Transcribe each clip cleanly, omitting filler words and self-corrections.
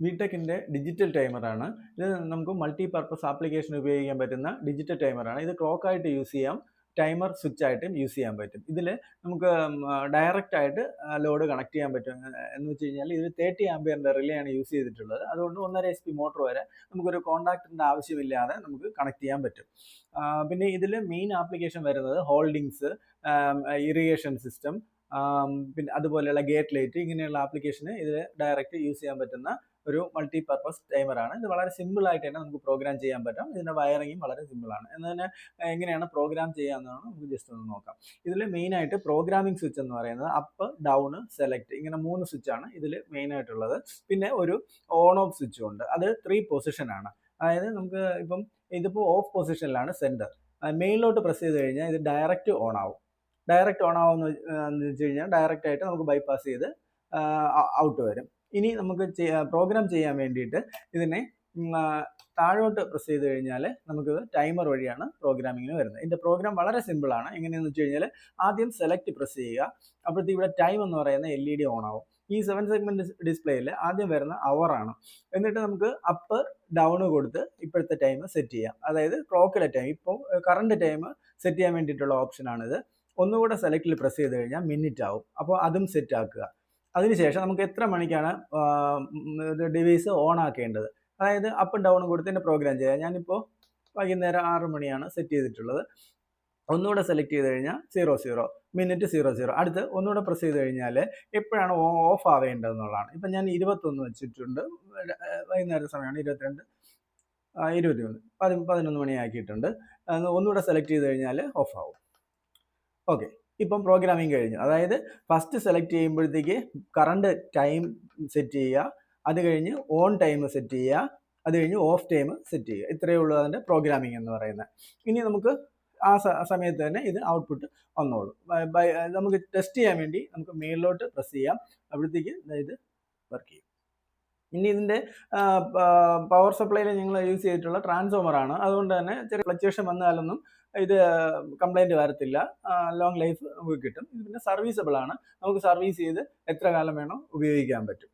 വിടെക്കിൻ്റെ digital ടൈമറാണ്. ഇത് നമുക്ക് multi purpose application ഉപയോഗിക്കാൻ പറ്റുന്ന ഡിജിറ്റൽ ടൈമറാണ്. ഇത് ക്ലോക്കായിട്ട് യൂസ് ചെയ്യാം, ടൈമർ സ്വിച്ച് ആയിട്ടും യൂസ് ചെയ്യാൻ പറ്റും. ഇതിൽ നമുക്ക് ഡയറക്റ്റ് ആയിട്ട് ലോഡ് കണക്ട് ചെയ്യാൻ പറ്റും. എന്ന് വെച്ച് കഴിഞ്ഞാൽ ഇത് 30 ആംപിയറിൻ്റെ റിലേ ആണ് യൂസ് ചെയ്തിട്ടുള്ളത്. അതുകൊണ്ട് 1.5 HP മോട്ടർ വരെ നമുക്കൊരു കോൺടാക്റ്റിൻ്റെ ആവശ്യമില്ലാതെ നമുക്ക് കണക്ട് ചെയ്യാൻ പറ്റും. പിന്നെ ഇതിൽ മെയിൻ ആപ്ലിക്കേഷൻ വരുന്നത് ഹോൾഡിങ്സ്, ഇറിഗേഷൻ സിസ്റ്റം, പിന്നെ അതുപോലെയുള്ള ഗേറ്റ് ലൈറ്റ്, ഇങ്ങനെയുള്ള ആപ്ലിക്കേഷന് ഇത് ഡയറക്റ്റ് യൂസ് ചെയ്യാൻ പറ്റുന്ന ഒരു മൾട്ടി പർപ്പസ് ടൈമറാണ്. ഇത് വളരെ സിമ്പിൾ ആയിട്ട് തന്നെ നമുക്ക് പ്രോഗ്രാം ചെയ്യാൻ പറ്റും. ഇതിൻ്റെ വയറിങ്ങും വളരെ സിമ്പിളാണ്. എന്ന് തന്നെ എങ്ങനെയാണ് പ്രോഗ്രാം ചെയ്യാമെന്നാണ് നമുക്ക് ജസ്റ്റ് ഒന്ന് നോക്കാം. ഇതിൽ മെയിനായിട്ട് പ്രോഗ്രാമിംഗ് സ്വിച്ച് എന്ന് പറയുന്നത് അപ്പ്, ഡൗൺ, സെലക്ട്, ഇങ്ങനെ 3 സ്വിച്ചാണ് ഇതിൽ മെയിനായിട്ടുള്ളത്. പിന്നെ ഒരു ഓൺ ഓഫ് സ്വിച്ചും ഉണ്ട്. അത് 3 പൊസിഷനാണ്. അതായത് നമുക്ക് ഇപ്പം ഇതിപ്പോൾ ഓഫ് പൊസിഷനിലാണ് സെൻറ്റർ. മെയിനിലോട്ട് പ്രസ് ചെയ്ത് കഴിഞ്ഞാൽ ഇത് ഡയറക്റ്റ് ഓൺ ആവും. ഡയറക്റ്റ് ഓൺ ആവുമെന്ന് വെച്ച് കഴിഞ്ഞാൽ ഡയറക്റ്റ് ആയിട്ട് നമുക്ക് ബൈപ്പാസ് ചെയ്ത് ഔട്ട് വരും. ഇനി നമുക്ക് പ്രോഗ്രാം ചെയ്യാൻ വേണ്ടിയിട്ട് ഇതിനെ താഴോട്ട് പ്രസ് ചെയ്ത് കഴിഞ്ഞാൽ നമുക്ക് ടൈമർ വഴിയാണ് പ്രോഗ്രാമിങ്ങിന് വരുന്നത്. ഇതിൻ്റെ പ്രോഗ്രാം വളരെ സിമ്പിളാണ്. എങ്ങനെയെന്ന് വെച്ച് കഴിഞ്ഞാൽ ആദ്യം സെലക്ട് പ്രസ് ചെയ്യുക. അപ്പോഴത്തേക്ക് ഇവിടെ ടൈം എന്ന് പറയുന്ന LED ഓൺ ആവും. ഈ 7 സെഗ്മെൻറ്റ് ഡിസ്പ്ലേയിൽ ആദ്യം വരുന്ന അവറാണ്. എന്നിട്ട് നമുക്ക് അപ്പ് ഡൗൺ കൊടുത്ത് ഇപ്പോഴത്തെ ടൈം സെറ്റ് ചെയ്യാം. അതായത് ക്ലോക്കിലെ ടൈം, ഇപ്പോൾ കറണ്ട് ടൈം സെറ്റ് ചെയ്യാൻ വേണ്ടിയിട്ടുള്ള ഓപ്ഷനാണിത്. ഒന്നുകൂടെ സെലക്റ്റിൽ പ്രസ് ചെയ്ത് കഴിഞ്ഞാൽ മിനിറ്റ് ആവും. അപ്പോൾ അതും സെറ്റ് ആക്കുക. അതിനുശേഷം നമുക്ക് എത്ര മണിക്കാണ് ഡിവൈസ് ഓൺ ആക്കേണ്ടത്, അതായത് അപ്പും ഡൗണും കൊടുത്ത് തന്നെ പ്രോഗ്രാം ചെയ്യാം. ഞാനിപ്പോൾ വൈകുന്നേരം 6 മണിയാണ് സെറ്റ് ചെയ്തിട്ടുള്ളത്. ഒന്നുകൂടെ സെലക്ട് ചെയ്ത് കഴിഞ്ഞാൽ 00 മിനിറ്റ് 00. അടുത്ത് ഒന്നുകൂടെ പ്രസ് ചെയ്ത് കഴിഞ്ഞാൽ എപ്പോഴാണ് ഓഫ് ആവേണ്ടതെന്നുള്ളതാണ്. ഇപ്പം ഞാൻ 21 വെച്ചിട്ടുണ്ട്. വൈകുന്നേരം സമയമാണ് 22, 23, 11 മണിയാക്കിയിട്ടുണ്ട്. ഒന്നുകൂടെ സെലക്ട് ചെയ്ത് കഴിഞ്ഞാൽ ഓഫ് ആവും. ഓക്കെ, ഇപ്പം പ്രോഗ്രാമിംഗ് കഴിഞ്ഞു. അതായത് ഫസ്റ്റ് സെലക്ട് ചെയ്യുമ്പോഴത്തേക്ക് കറണ്ട് ടൈം സെറ്റ് ചെയ്യുക, അത് കഴിഞ്ഞ് ഓൺ ടൈം സെറ്റ് ചെയ്യുക, അത് കഴിഞ്ഞ് ഓഫ് ടൈം സെറ്റ് ചെയ്യുക. ഇത്രയേ ഉള്ളൂ അതിൻ്റെ പ്രോഗ്രാമിംഗ് എന്ന് പറയുന്നത്. ഇനി നമുക്ക് ആ സമയത്ത് തന്നെ ഇത് ഔട്ട്പുട്ട് വന്നോളൂ. നമുക്ക് ടെസ്റ്റ് ചെയ്യാൻ വേണ്ടി നമുക്ക് മേളിലോട്ട് പ്രസ് ചെയ്യാം. അവിടത്തേക്ക് ഇത് വർക്ക് ചെയ്യും. ഇനി ഇതിൻ്റെ പവർ സപ്ലൈയിൽ ഞങ്ങൾ യൂസ് ചെയ്തിട്ടുള്ള ട്രാൻസ്ഫോമറാണ്. അതുകൊണ്ട് തന്നെ ചെറിയ ഫ്ലക്ച്വേഷൻ വന്നാലൊന്നും ഇത് കംപ്ലൈൻറ്റ് വരത്തില്ല. ലോങ് ലൈഫ് നമുക്ക് കിട്ടും. ഇത് പിന്നെ സർവീസബിൾ ആണ്. നമുക്ക് സർവീസ് ചെയ്ത് എത്ര കാലം വേണോ ഉപയോഗിക്കാൻ പറ്റും.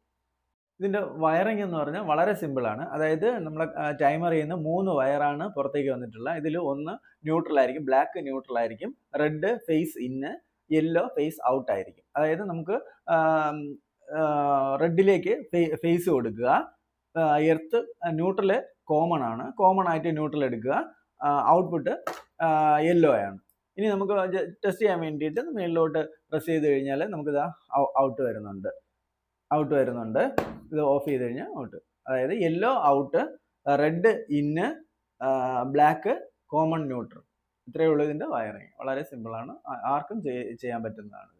ഇതിൻ്റെ വയറിംഗ് എന്ന് പറഞ്ഞാൽ വളരെ സിമ്പിളാണ്. അതായത് നമ്മൾ ടൈമർ ചെയ്യുന്ന 3 വയറാണ് പുറത്തേക്ക് വന്നിട്ടുള്ള. ഇതിൽ ഒന്ന് ന്യൂട്രലായിരിക്കും, ബ്ലാക്ക് ന്യൂട്രലായിരിക്കും, റെഡ് ഫേസ് ഇന്ന്, യെല്ലോ ഫേസ് ഔട്ട് ആയിരിക്കും. അതായത് നമുക്ക് റെഡിലേക്ക് ഫേസ് കൊടുക്കുക, എർത്ത് ന്യൂട്രൽ കോമൺ ആണ്, കോമൺ ആയിട്ട് ന്യൂട്രൽ എടുക്കുക, ഔട്ട്പുട്ട് യെല്ലോ ആണ്. ഇനി നമുക്ക് ടെസ്റ്റ് ചെയ്യാൻ വേണ്ടിയിട്ട് മേളിലോട്ട് പ്രസ് ചെയ്ത് കഴിഞ്ഞാൽ നമുക്കിത് ഔട്ട് വരുന്നുണ്ട്. ഇത് ഓഫ് ചെയ്ത് കഴിഞ്ഞാൽ ഔട്ട്. അതായത് യെല്ലോ ഔട്ട്, റെഡ് ഇന്ന്, ബ്ലാക്ക് കോമൺ ന്യൂട്രൽ. ഇത്രയേ ഉള്ളൂ ഇതിൻ്റെ വയറിങ്. വളരെ സിമ്പിളാണ്, ആർക്കും ചെയ്യാൻ പറ്റുന്നതാണ്.